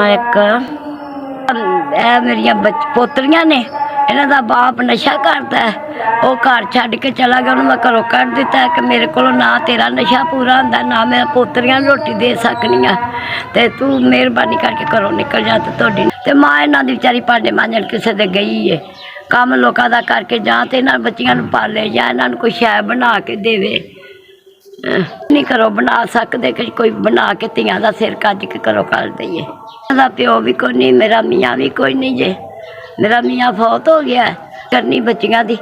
एक मेरिया पोतरियां ने इन्हां दा बाप नशा करता है, वो घर छड्ड के चला गया, मैं घरों कढ़ दिता कि मेरे को ना तेरा नशा पूरा होंदा ना मैं पोतरियां रोटी दे सकनी हाँ, ते तू मेहरबानी करके घरों निकल जा। ते माँ इन्हां दी बेचारी भांडे मांजण किसे दे गई है, काम लोकां दा करके जां ते इन्हां बच्चियां नूं पाले जां इन्हां नूं कोई शै बना के देवे। नहीं घरों बना सकते कि कोई बना के तियां दा सिर कज के घरों कर दईए। मेरा प्यो भी कोई नहीं, मेरा मियाँ भी कोई नहीं जे, मेरा मियाँ फौत हो गया करनी बच्चियां दी।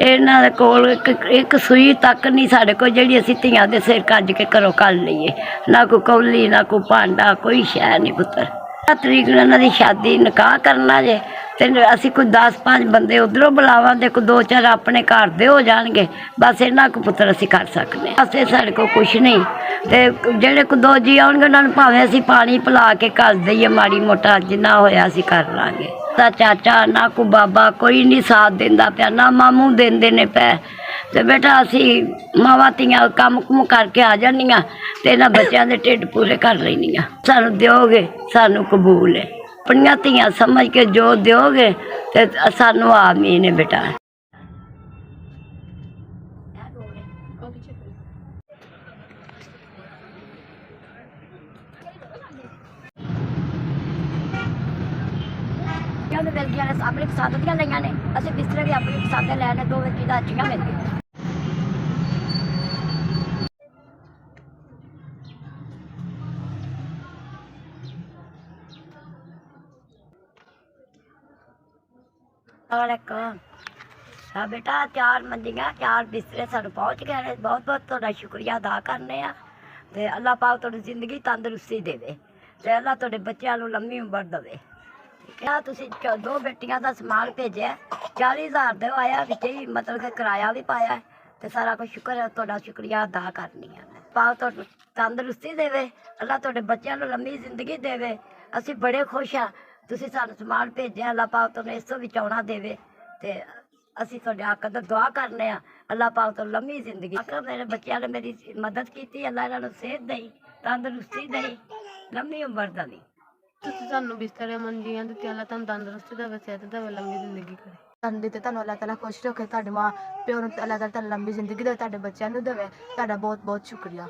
इन्हां दे कोल एक सूई तक नहीं साढ़े को जिहड़ी असीं तियां दे सिर कज के घरों कर लईए, ना कोई कौली ना कोई भांडा कोई शै नहीं पुत्तर। तरीक नूं इन्हां दी शादी निकाह करना जे ते असीं कोई 10-5 बंदे उधरों बुलावांगे, कोई 2-4 अपने घर दे हो जाणगे, बस इन्हां को पुत्तर असीं कर सकने। असें साढ़े को कुछ नहीं, ते जेहड़े कोई 2 जी आउणगे उन्हां नूं भावें असीं पानी पिला के कर दईए, माड़ी मोटा जिन्ना होया असीं कर लांगे। चाचा ना कोई बाबा कोई नहीं साथ देंदा पिया, ना मामू देंदे ने पै, ते बेटा असीं मावां तियां कम कुम करके आ जानियां ते इन्हां बच्चियां दे ढिड पूरे कर लैनियां। सानूं दिओगे सानूं कबूल है, अपनियां तियां समझ के जो दिओगे ते सानूं आमीन है बेटा। मिल गया अपनी पसंद दियां लईआं ने, असीं बिस्तरे भी अपनी पसंद दे लैने, 2 चीज़ां अच्छियां मिल गईयां। हाँ बेटा 4 मंजियां 4 बिस्तरे सानूं पहुँच गए ने, बहुत बहुत तुहाडा शुक्रिया अदा करने आ। ते अल्लाह पाक तुहाडी जिंदगी तंदरुस्ती देवे ते अल्लाह तुहाडे बच्चिआं नूं लंबी उमर देवे। क्या तुसीं 2 बेटियां दा समान भेजिआ 40,000 दे आया, विच ही मतलब कि किराया भी पाया है, ते सारा कुछ शुक्र है, तुहाडा शुक्रिया अदा करनी है। पाक तुहानूं तंदरुस्ती देवे, अल्लाह तुहाडे बच्चिआं नूं लंबी जिंदगी देवे। असीं बड़े खुश हाँ तुसीं सानूं समान भेजिआ, अल्लाह पाक तुहानूं इस तों भी चौना देवे ते असीं तुहाडे हक दा दुआ करने आ, अल्लाह पाक तुहानूं लंबी जिंदगी। मेरे बच्चिआं ने मेरी मदद की, अल्लाह इन्हां नूं सेहत देई, तंदरुस्ती देई, लंबी उमर देवे। ਤੁਸੀਂ ਸਾਨੂੰ ਬਿਸਤਰੇ ਮੰਜੀਆਂ ਦਿੱਤੀਆਂ, ਅੱਲਾ ਤੁਹਾਨੂੰ ਤੰਦਰੁਸਤੀ ਦੇਵੇ, ਸਿਹਤ ਦੇਵੇ, ਲੰਬੀ ਜ਼ਿੰਦਗੀ ਕਰੇ। ਤੁਹਾਡੀ ਤੇ ਤੁਹਾਨੂੰ ਅੱਲਾਹ ਤਾਲਾ ਖੁਸ਼ ਰੱਖੇ, ਤੁਹਾਡੇ ਮਾਂ ਪਿਓ ਨੂੰ ਅੱਲਾਹ ਤਾਲਾ ਲੰਬੀ ਜ਼ਿੰਦਗੀ ਦੇਵੇ, ਤੁਹਾਡੇ ਬੱਚਿਆਂ ਨੂੰ ਦੇਵੇ। ਤੁਹਾਡਾ ਬਹੁਤ ਬਹੁਤ ਸ਼ੁਕਰੀਆ।